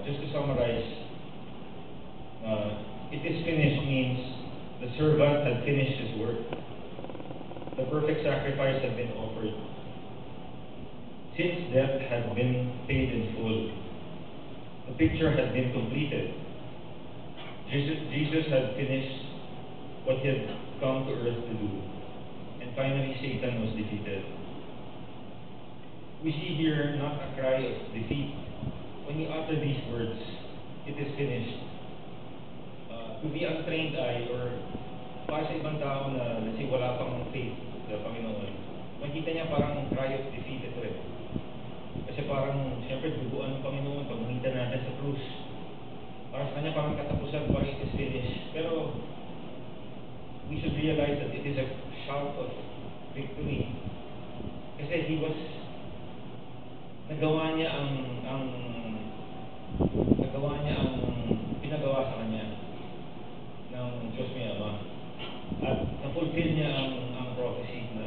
Just to summarize, it is finished means the servant had finished his work. The perfect sacrifice had been offered. Since death had been paid in full, the picture had been completed. Jesus had finished what he had come to earth to do. And finally, Satan was defeated. We see here not a cry of defeat. When he uttered these words, it is finished. To the untrained eye, or para sa ibang tao na let's say wala pang faith sa Panginoon, makita niya parang cry of defeat ito eh. Kasi parang, siyempre, duguan ng Panginoon pag makita natin sa krus. Para sa kanya parang katapusan, parang it is finished. Pero, we should realize that it is a shout of victory. Kasi he was, nagawa niya ang pinagawa sa kanya ng Diyos may Ama. At na-fulfill niya ang prophecy na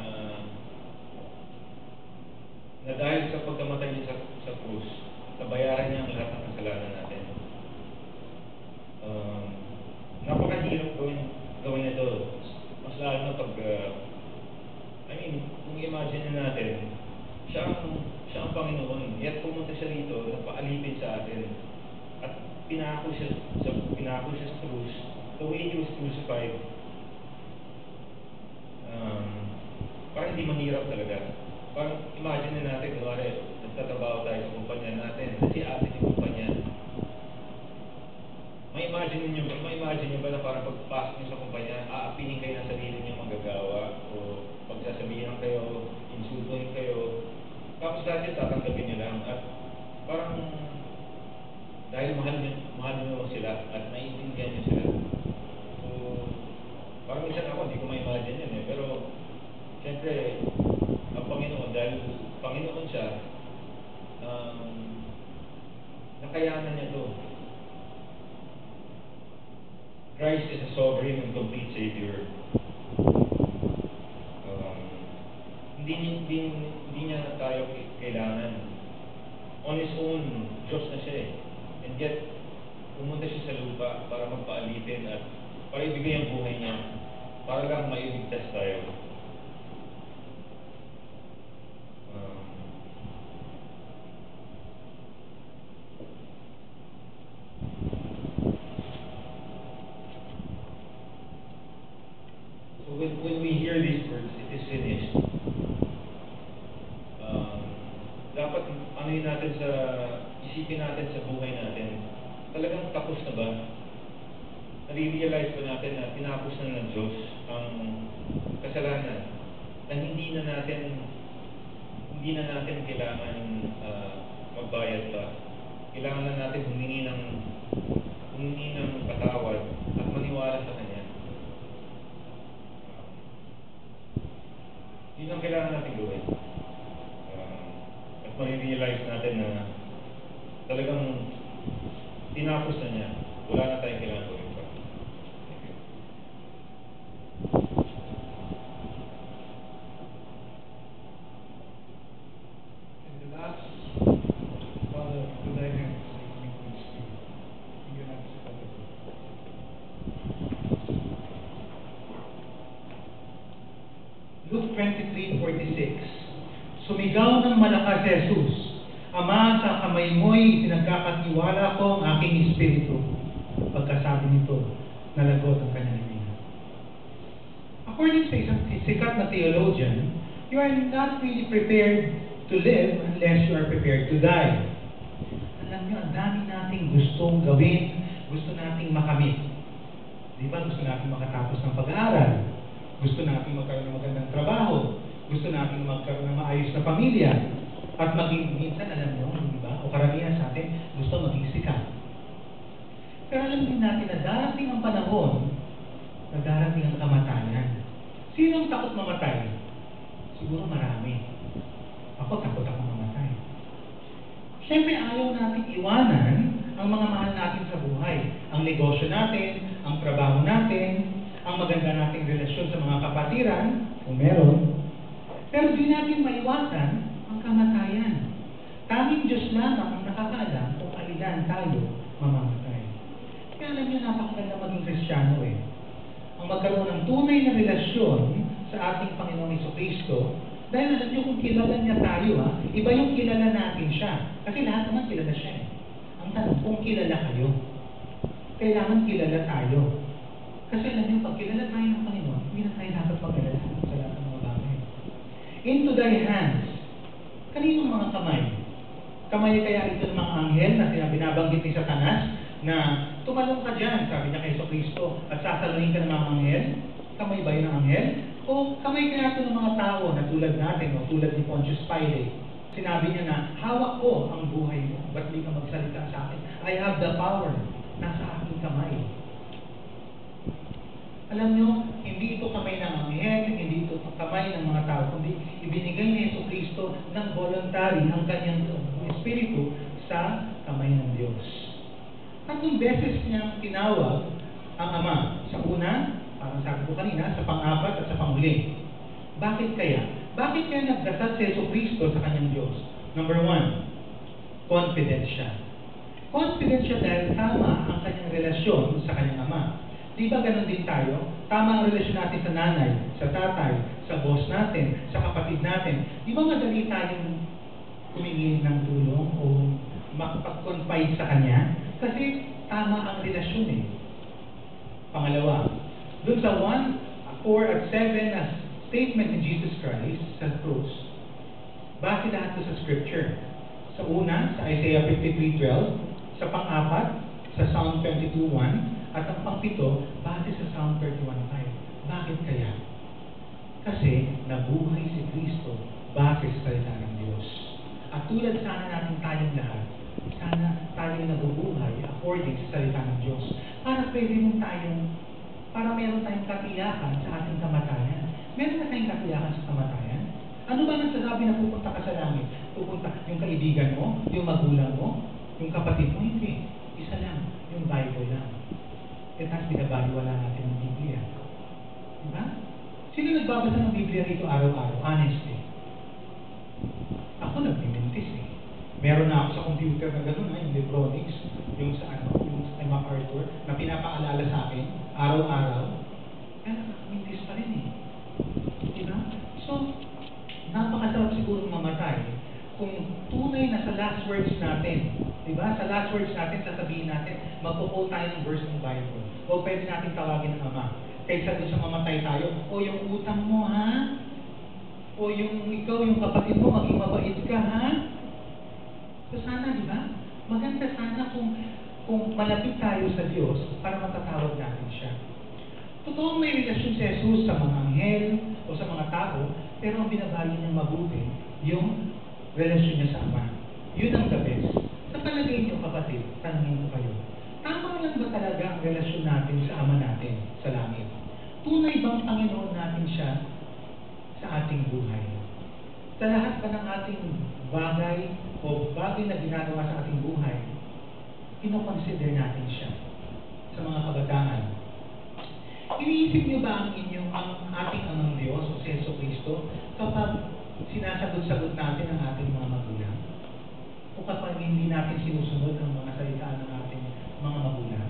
dahil sa pagkamatay niya sa krus, nabayaran niya ang lahat ng kasalanan natin. Napakahirap gawin ito. Mas lalo na pag, kung i-imagine natin, siya ang Panginoon, yet pumunta siya rito, nagpaalipin sa atin, at pinako siya sa krus, the way he was crucified, parang hindi mahirap talaga. Parang imagine natin, kunwari, nagtatrabaho tayo sa kumpanya natin, kasi atin yung kumpanya. May imagine nyo ba na parang pagpasok nyo sa kumpanya, aapinin kayo ng sarili nyo magagawa, o pagsasabihan kayo, insultuhin kayo, tapos dahil tatanggapin nyo lang, at parang dahil mahal nyo sila, at naiintindihan nyo sila. So, parang minsan ako, hindi ko ma-imagine yun eh, pero, siyempre, ang Panginoon, dahil Panginoon siya, nakayanan niya to. Christ is a sovereign and complete Savior. Hindi niya tayo kailangan. On His own, Diyos na siya eh. And yet, pumunta siya sa lupa para magpaalipin at para ibigay ang buhay niya, para lang mailigtas tayo. When we hear these words, it is finished. Dapat anuhin natin isipin natin sa buhay natin, talagang tapos na ba? Nare-realize ba natin na tinapos na ng Diyos ang kasalanan, na hindi na natin kailangan magbayad pa. Kailangan na natin humingi ng patawad at maniwala sa Kanya. Yun ang kailangan natin gawin. At ma-realize natin na talagang tinapos na niya. Wala na tayong kailangan gawin pa. Thank you. And the last, Father, to thy hands, I commit my spirit. In your hands, Father. Luke 23:46. Sumigaw ng malakas si Jesus, Ama, sa kamay mo'y pinagkakatiwala ko ang aking espiritu. Pagkasabi nito, nalagot ang kanyang hininga. According sa isang sikat na theologian, you are not really prepared to live unless you are prepared to die. Alam niyo, ang dami nating gustong gawin, gusto nating makamit. Di ba? Gusto nating makatapos ng pag-aaral. Gusto nating magkaroon ng magandang trabaho. Gusto nating magkaroon ng maayos na pamilya. At maging, minsan, alam niyo, di ba? O karamihan sa atin, gusto maging sikat. Pero alam din natin na darating ang panahon na darating ang kamatayan. Sino ang takot mamatay? Siguro marami. Ako, takot ako mamatay. Siyempre, ayaw natin iwanan ang mga mahal natin sa buhay. Ang negosyo natin, ang trabaho natin, ang maganda nating relasyon sa mga kapatiran, kung meron. Pero di natin maiwasan ang kamatayan. Tanging Diyos lamang ang nakakaalam kung kailan tayo mamamatay. Kaya alam niyo, napakaganda maging Kristiyano eh. Ang magkaroon ng tunay na relasyon sa ating Panginoong Jesucristo. Dahil alam niyo, kung kilala niya tayo, iba yung kilala natin siya. Kasi lahat naman kilala siya eh. Ang tanong, kung kilala kayo, kailangan kilala tayo. Kasi alam niyo, pag kilala tayo ng Panginoon, hindi na tayo dapat mag-alala sa lahat ng mga bagay. Into thy hands. Kaninong mga kamay? Kamay kaya ito ng mga anghel na binabanggit ni Satanas na tumalong ka dyan, sabi niya kay Jesucristo, at sasaluhin ka ng mga anghel? Kamay ba yun ng anghel? O kamay kaya ito ng mga tao na tulad natin o tulad ni Pontius Pilate? Sinabi niya na, hawak ko ang buhay mo. Ba't di ka magsalita sa akin? I have the power. Nasa aking kamay. Alam niyo, hindi ito kamay ng anghel, hindi ito kamay ng mga tao, kundi ibinigay ni Jesucristo ng voluntary ang kanyang espiritu sa kamay ng Diyos. Tatlong beses niyang tinawag ang Ama. Sa una, parang sabi ko kanina, sa pang-apat at sa panghuli. Bakit kaya? Bakit kaya nagdasal si Jesucristo sa kanyang Diyos? Number 1, confident siya. Confident siya dahil tama ang kanyang relasyon sa kanyang Ama. Di ba ganun din tayo? Tama ang relasyon natin sa nanay, sa tatay, sa boss natin, sa kapatid natin. Di ba madali tayong humingi ng tulong o makapag-confide sa kanya? Kasi tama ang relasyon eh. Pangalawa, doon sa 1, 4 at 7 na statement ni Jesus Christ sa cross, base lahat sa scripture. Sa una, sa Isaiah 53:12, sa pang-apat, sa Psalm 22:1, at ang pang-pito, base sa Psalm 31:5. Bakit kaya? Kasi nabuhay si Kristo base sa salita ng Diyos. At tulad sana natin tayong lahat, sana tayo nabubuhay according sa salita ng Diyos. Para pwede mo para meron tayong katiyakan sa ating kamatayan. Meron na tayong katiyakan sa kamatayan? Ano ba nagsasabi na pupunta ka sa langit? Pupunta yung kaibigan mo, yung magulang mo, yung kapatid mo? Hindi. Isa lang, yung Bible lang. At tapos binabaliwala natin ang Biblia. Diba? Sino nagbabasa ng Biblia rito araw-araw? Honestly. Ako nagmimintis eh. Meron na ako sa computer na gano'n, yung Libronics, yung sa MacArthur, na pinapaalala sa akin, araw-araw. Kaya nakakamintis pa rin eh. Diba? So, napakasarap siguro mamatay kung tunay na sa last words natin. Diba? Sa last words natin, sasabihin natin, magpo-quote tayo ng verse ng Bible. O pwede natin tawagin ng Ama. Kaysa doon sa mamatay tayo, o yung utang mo ha? O yung ikaw, yung kapatid mo, maging mabait ka ha? So sana, di ba? Maganda sana kung malapit tayo sa Diyos para matatawag natin siya. Totoong may relasyon si Jesus sa mga anghel o sa mga tao, pero ang binabali niya mabuti, yung relasyon niya sa Ama. Yun ang the best. Sa palagay niyo, kapatid, tanungin ko kayo, tama lang ba talaga ang relasyon natin sa Ama natin sa langit? Tunay bang Panginoon natin siya sa ating buhay? Sa lahat ba ng ating bagay o bagay na ginagawa sa ating buhay, kinoconsider natin siya sa mga kabataan? Iniisip niyo ba ang ating Amang Diyos o si Jesucristo kapag sinasagot-sagot natin ang ating mga magulang? O kapag hindi natin sinusunod ang mga salita ng ating mga magulang?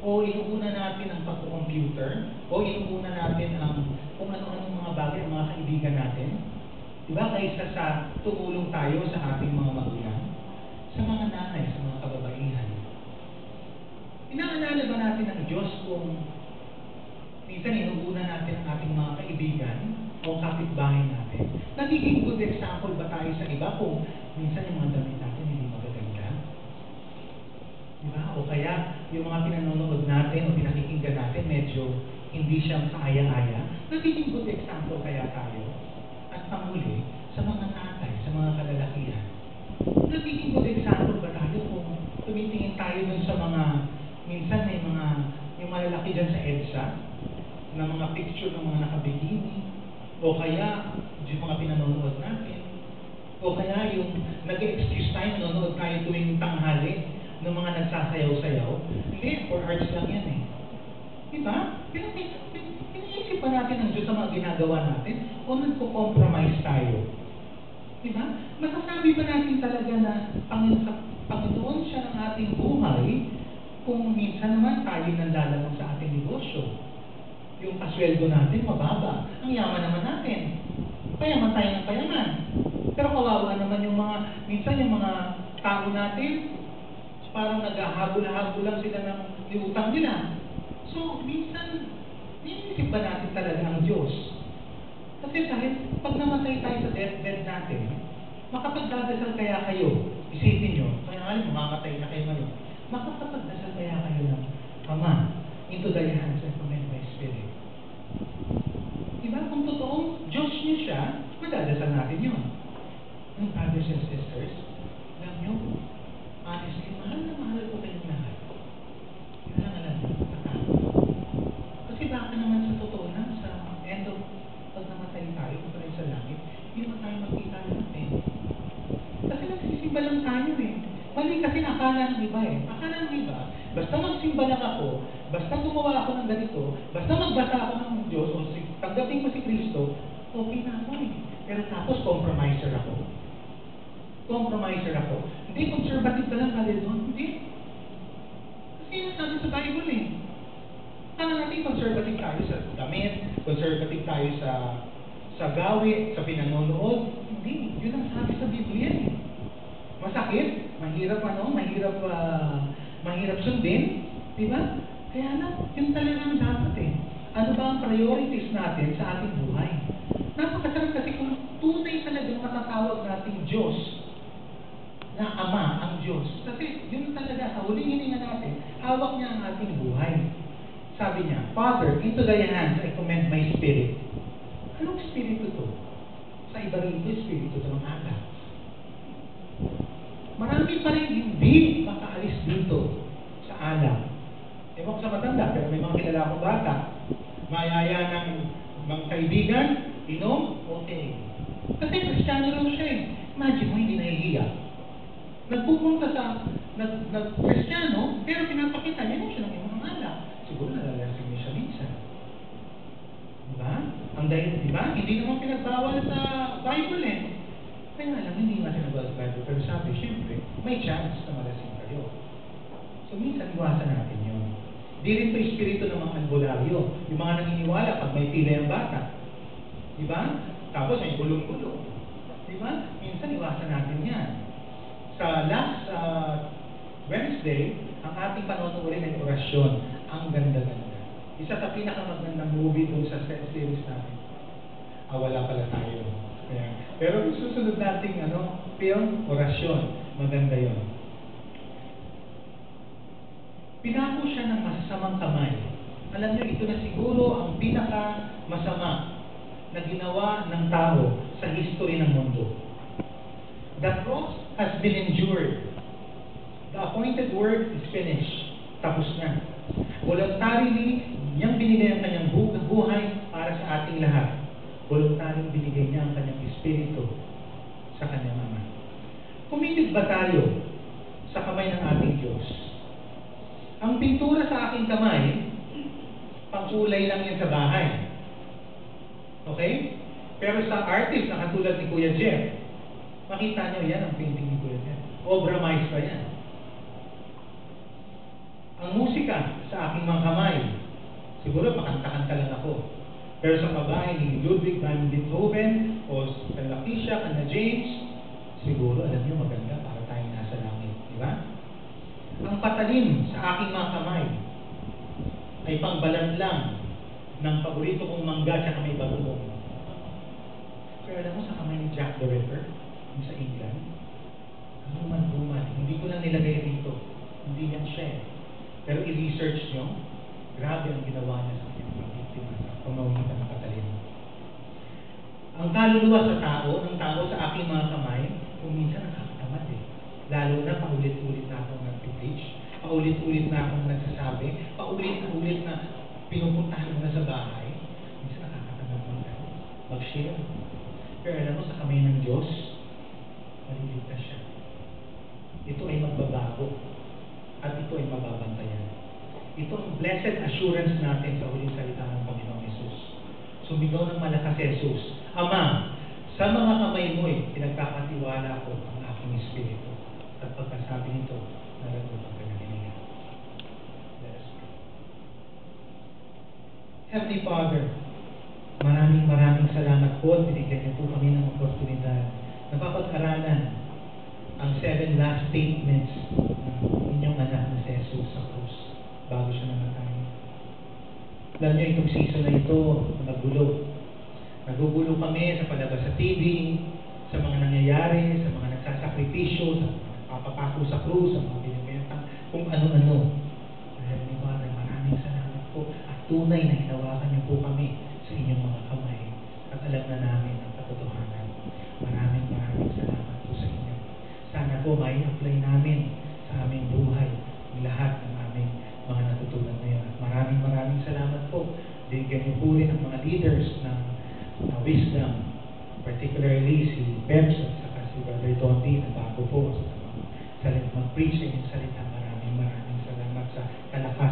O inuuna natin ang pagko-computer? O inuuna natin ang kung ano-anong mga bagay, ang mga kaibigan natin? Diba? Kaysa sa tumulong tayo sa ating mga magulang? Sa mga nanay, sa mga kababaihan. Inaalala ba natin ang Diyos kung minsan inuuna natin ang ating mga kaibigan o kapitbahay natin? Nagiging good example ba tayo sa iba kung minsan yung mga damit natin hindi magaganda? Diba? O kaya yung mga pinanonood natin o pinakikinggan natin medyo hindi siya kaaya-aya? Nagiging good example kaya tayo? At panghuli, sa mga tatay, sa mga kalalakihan, nagiging good example ba tayo kung tumitingin tayo dun sa mga, minsan may mga, yung malalaki dyan sa EDSA, na mga picture ng mga nakabikini, o kaya yung mga pinanonood natin, o kaya yung nag-excuse tayo, nanonood tayo tuwing tanghali ng mga nagsasayaw-sayaw. Hindi, for arts lang yan eh. Diba? Pinaisip pa natin ang Diyos sa mga ginagawa natin o nagpo-compromise tayo? Diba? Masasabi ba natin talaga na Panginoon siya ng ating buhay kung minsan naman tayo nanlalamang sa ating negosyo? Yung pasweldo natin mababa. Ang yaman naman natin. Payaman tayo ng payaman. Pero kawawa naman yung mga, minsan yung mga tao natin, parang naghahabol-habol lang sila ng liutang nila. So, minsan, inisip ba natin talaga ang Diyos? Kasi kahit pag namatay tayo sa deathbed natin, makapagdadasal kaya kayo, isipin nyo, kaya nga mamamatay na kayo ngayon, makapagdasal kaya kayo ng Ama, into thy hands I commend my spirit. Diba? Kung totoong Diyos niyo siya, madadasal natin yun. And brothers and sisters, alam nyo, honestly, mahal na mahal ko kayong lahat. Yun lang alam nyo, patalo. Kasi baka naman sa totoo na, sa end of pag namatay tayo, kung tayo sa langit, hindi mo tayo magkita natin. Kasi nagsisimba lang tayo eh. Mali kasi nakala ng iba eh. Akala ng iba, basta magsimba lang ako, basta gumawa ako ng ganito, basta magbasa ako ng Diyos, o tanggapin ko si Kristo, okay na ako eh. Pero tapos compromiser ako. Compromiser ako. Hindi, conservative ka lang natin doon. Hindi. Kasi yun sabi sa Bible eh. Kala natin conservative tayo sa damit, conservative tayo sa gawi, sa pinanonood. Hindi. Yun ang sabi sa Biblia eh. Masakit, mahirap mahirap sundin, di ba? Kaya na, yun talaga ang dapat eh. Ano ba ang priorities natin sa ating buhay? Napakasarap kasi kung tunay talagang matatawag nating Diyos, na Ama ang Diyos. Kasi yun talaga, sa huling hininga natin, hawak niya ang ating buhay. Sabi niya, Father, into thy hands I commend my spirit. Anong spirito to? Sa iba rin ito, spirito ng alak. Marami pa rin hindi makaalis dito sa alak. Ewan ko sa matanda, pero may mga kilala akong bata. Mayaya ng mga kaibigan, inom, okay. Kasi Kristiyano lang siya eh. Imagine mo, hindi nahihiya. Nagpupunta sa Kristiyano, pero pinapakita niya siya ng imong alak. Siguro nalalasing niya siya minsan. Diba? Ang dahil, diba? Hindi naman pinagbawal sa Bible eh. Kaya alam, hindi nga sinagbawal sa Bible. Pero sabi, syempre, may chance na malasing kayo. So minsan, iwasan natin yun. Di rin ito espiritu ng mga albularyo. Yung mga naniniwala pag may pila yung bata. Diba? Tapos may bulong-bulong. Diba? Minsan, iwasan natin yan. Sa last Wednesday, ang ating panonoodin ay orasyon. Ang ganda-ganda. Isa sa pinakamagandang movie doon sa series natin. Wala pala tayo. Kaya, pero susunod nating film, orasyon. Maganda yun. Pinako siya ng masasamang kamay. Alam niyo, ito na siguro ang pinaka masama na ginawa ng tao sa history ng mundo. The cross has been endured. The appointed work is finished. Tapos na. Voluntarily, niyang binigay ang kanyang buhay para sa ating lahat. Voluntarily binigay niya ang kanyang espiritu sa kanyang Ama. Kumitig ba tayo sa kamay ng ating Diyos? Ang pintura sa aking kamay, pangkulay lang yan sa bahay. Okay? Pero sa artist na katulad ni Kuya Jeff, makita nyo yan ang painting ni Kuya Jeff. Obra maestra yan. Ang musika sa aking mga kamay, siguro makanta-kanta lang ako. Pero sa babae ni Ludwig van Beethoven o kay Lakeisha, kay James, siguro alam nyo maganda para tayong nasa langit. Di ba? Ang patalim sa aking mga kamay ay pangbalat lang ng paborito kong mangga at may bagong. Pero alam mo sa kamay ni Jack the Ripper, yung sa England, human, hindi ko lang nilagay dito. Hindi yan siya eh. Pero i-research nyo, grabe ang ginawa niya sa kanyang pag-iktima sa pamamagitan ng katalino. Ang kaluluwa sa tao, ng tao sa aking mga kamay, kung minsan nakakatamad eh. Lalo na paulit-ulit na akong nag-preach, paulit-ulit na akong nagsasabi, paulit-ulit na pinupuntahan mo na sa bahay. Minsan nakakatamad mag-share. Pero alam mo, sa kamay ng Diyos, maliligtas siya. Ito ay magbabago at ito ay mababantayan. Ito ang blessed assurance natin sa huling salita ng Panginoong Yesus. Sumigaw ng malakas si Jesus, Ama, sa mga kamay mo'y pinagkakatiwala ko ang aking espiritu. At pagkasabi nito, nalagot ang pinaghilingan. Let us pray. Heavenly Father, maraming salamat po at binigyan niyo po kami ng oportunidad na papag-aralan ang 7 last statements ng inyong anak na si Jesus sa krus bago siya namatay. Alam niyo, itong season na ito, nagulo. Nagugulo kami sa palabas sa TV, sa mga nangyayari, sa mga nagsasakripisyo, sa mga nagpapapako sa krus, sa mga binibenta, kung ano-ano. Heavenly Father, maraming salamat po at tunay na hinawakan niyo po kami sa inyong mga kamay at alam na namin ang katotohanan. Maraming salamat po sa inyo. Sana po may apply namin sa aming buhay ang lahat ng aming mga natutunan ngayon. At maraming salamat po. Bigyan niyo po rin ang mga leaders ng wisdom, particularly si Peps at saka si Brother Dondi na bago po sa mag-preach ng salita. Maraming salamat sa kalakas